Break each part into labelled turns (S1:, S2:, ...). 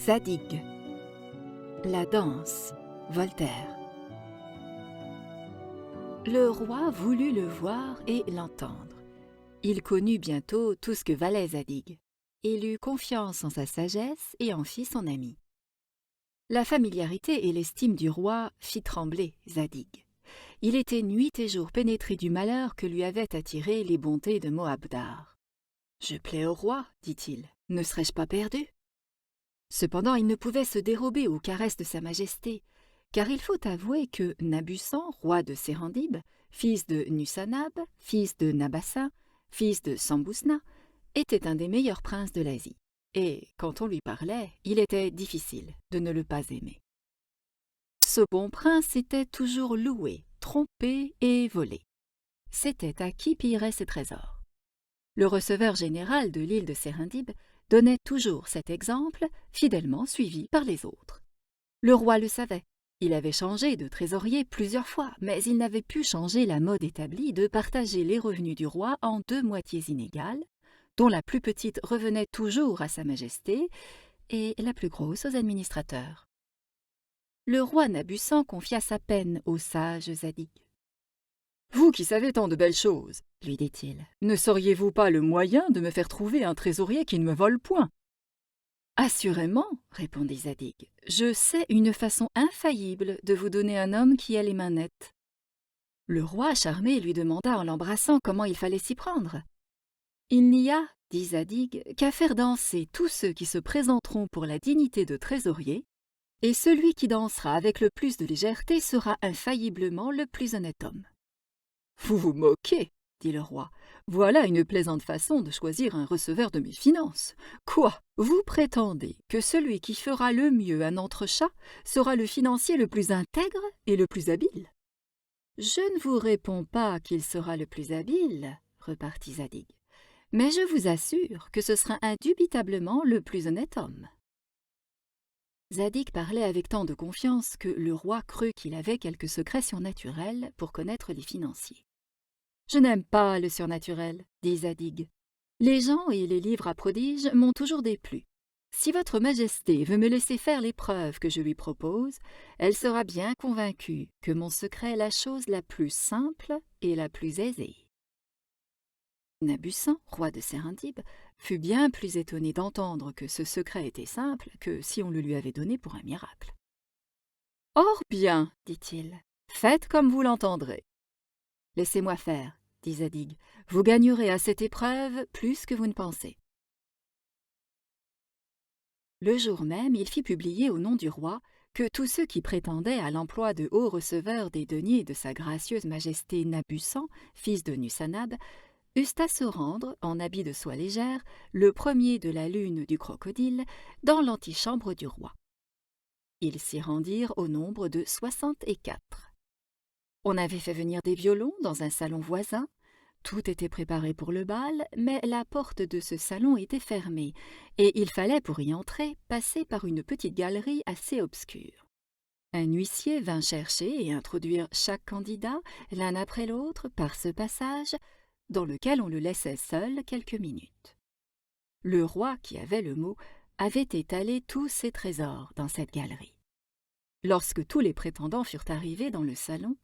S1: Zadig. La danse. Voltaire. Le roi voulut le voir et l'entendre. Il connut bientôt tout ce que valait Zadig. Il eut confiance en sa sagesse et en fit son ami. La familiarité et l'estime du roi fit trembler Zadig. Il était nuit et jour pénétré du malheur que lui avaient attiré les bontés de Moabdar. « Je plais au roi, dit-il, ne serais-je pas perdu ?» Cependant, il ne pouvait se dérober aux caresses de sa majesté, car il faut avouer que Nabussan, roi de Serendib, fils de Nusanab, fils de Nabassin, fils de Sambousna, était un des meilleurs princes de l'Asie, et quand on lui parlait, il était difficile de ne le pas aimer. Ce bon prince était toujours loué, trompé et volé. C'était à qui pillerait ses trésors. Le receveur général de l'île de Serendib donnait toujours cet exemple, fidèlement suivi par les autres. Le roi le savait. Il avait changé de trésorier plusieurs fois, mais il n'avait pu changer la mode établie de partager les revenus du roi en deux moitiés inégales, dont la plus petite revenait toujours à sa majesté et la plus grosse aux administrateurs. Le roi Nabussan confia sa peine au sage Zadig. « Vous qui savez tant de belles choses, lui dit-il, ne sauriez-vous pas le moyen de me faire trouver un trésorier qui ne me vole point ?»« Assurément, répondit Zadig, je sais une façon infaillible de vous donner un homme qui a les mains nettes. Le roi, charmé, lui demanda en l'embrassant comment il fallait s'y prendre. Il n'y a, dit Zadig, qu'à faire danser tous ceux qui se présenteront pour la dignité de trésorier, et celui qui dansera avec le plus de légèreté sera infailliblement le plus honnête homme. Vous vous moquez, dit le roi. Voilà une plaisante façon de choisir un receveur de mes finances. Quoi, vous prétendez que celui qui fera le mieux un entrechat sera le financier le plus intègre et le plus habile? Je ne vous réponds pas qu'il sera le plus habile, repartit Zadig, mais je vous assure que ce sera indubitablement le plus honnête homme. Zadig parlait avec tant de confiance que le roi crut qu'il avait quelque secret surnaturel pour connaître les financiers. « Je n'aime pas le surnaturel, dit Zadig. Les gens et les livres à prodiges m'ont toujours déplu. Si votre majesté veut me laisser faire les preuves que je lui propose, elle sera bien convaincue que mon secret est la chose la plus simple et la plus aisée. » Nabussan, roi de Serendib, fut bien plus étonné d'entendre que ce secret était simple que si on le lui avait donné pour un miracle. « Or bien, dit-il, faites comme vous l'entendrez. »« Laissez-moi faire, dit Zadig, vous gagnerez à cette épreuve plus que vous ne pensez. » Le jour même, il fit publier au nom du roi que tous ceux qui prétendaient à l'emploi de haut receveur des deniers de sa gracieuse majesté Nabussan, fils de Nusanab, eussent à se rendre, en habit de soie légère, le premier de la lune du crocodile, dans l'antichambre du roi. Ils s'y rendirent au nombre de 64. On avait fait venir des violons dans un salon voisin. Tout était préparé pour le bal, mais la porte de ce salon était fermée, et il fallait, pour y entrer, passer par une petite galerie assez obscure. Un huissier vint chercher et introduire chaque candidat, l'un après l'autre, par ce passage, dans lequel on le laissait seul quelques minutes. Le roi, qui avait le mot, avait étalé tous ses trésors dans cette galerie. Lorsque tous les prétendants furent arrivés dans le salon,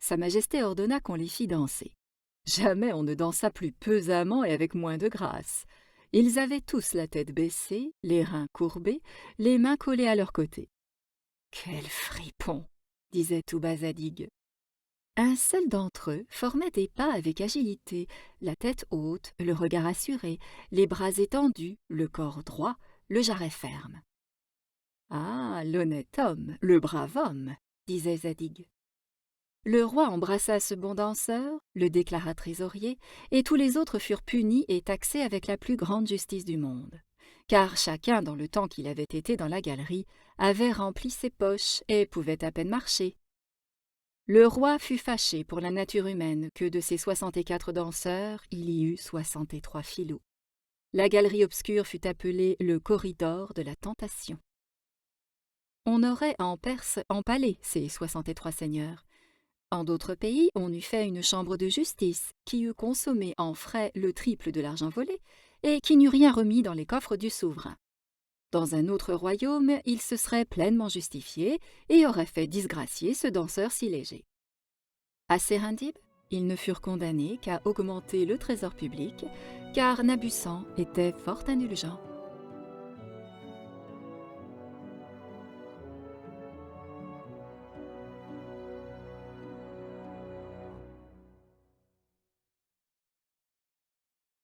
S1: Sa Majesté ordonna qu'on les fît danser. Jamais on ne dansa plus pesamment et avec moins de grâce. Ils avaient tous la tête baissée, les reins courbés, les mains collées à leurs côtés. « Quel fripon !» disait tout bas Zadig. Un seul d'entre eux formait des pas avec agilité, la tête haute, le regard assuré, les bras étendus, le corps droit, le jarret ferme. « Ah, l'honnête homme, le brave homme !» disait Zadig. Le roi embrassa ce bon danseur, le déclara trésorier, et tous les autres furent punis et taxés avec la plus grande justice du monde, car chacun, dans le temps qu'il avait été dans la galerie, avait rempli ses poches et pouvait à peine marcher. Le roi fut fâché pour la nature humaine que de ces 64 danseurs, il y eut 63 filous. La galerie obscure fut appelée le corridor de la tentation. On aurait en Perse empalé ces 63 seigneurs. En d'autres pays, on eût fait une chambre de justice qui eût consommé en frais le triple de l'argent volé et qui n'eût rien remis dans les coffres du souverain. Dans un autre royaume, il se serait pleinement justifié et aurait fait disgracier ce danseur si léger. À Serendib, ils ne furent condamnés qu'à augmenter le trésor public, car Nabussan était fort indulgent.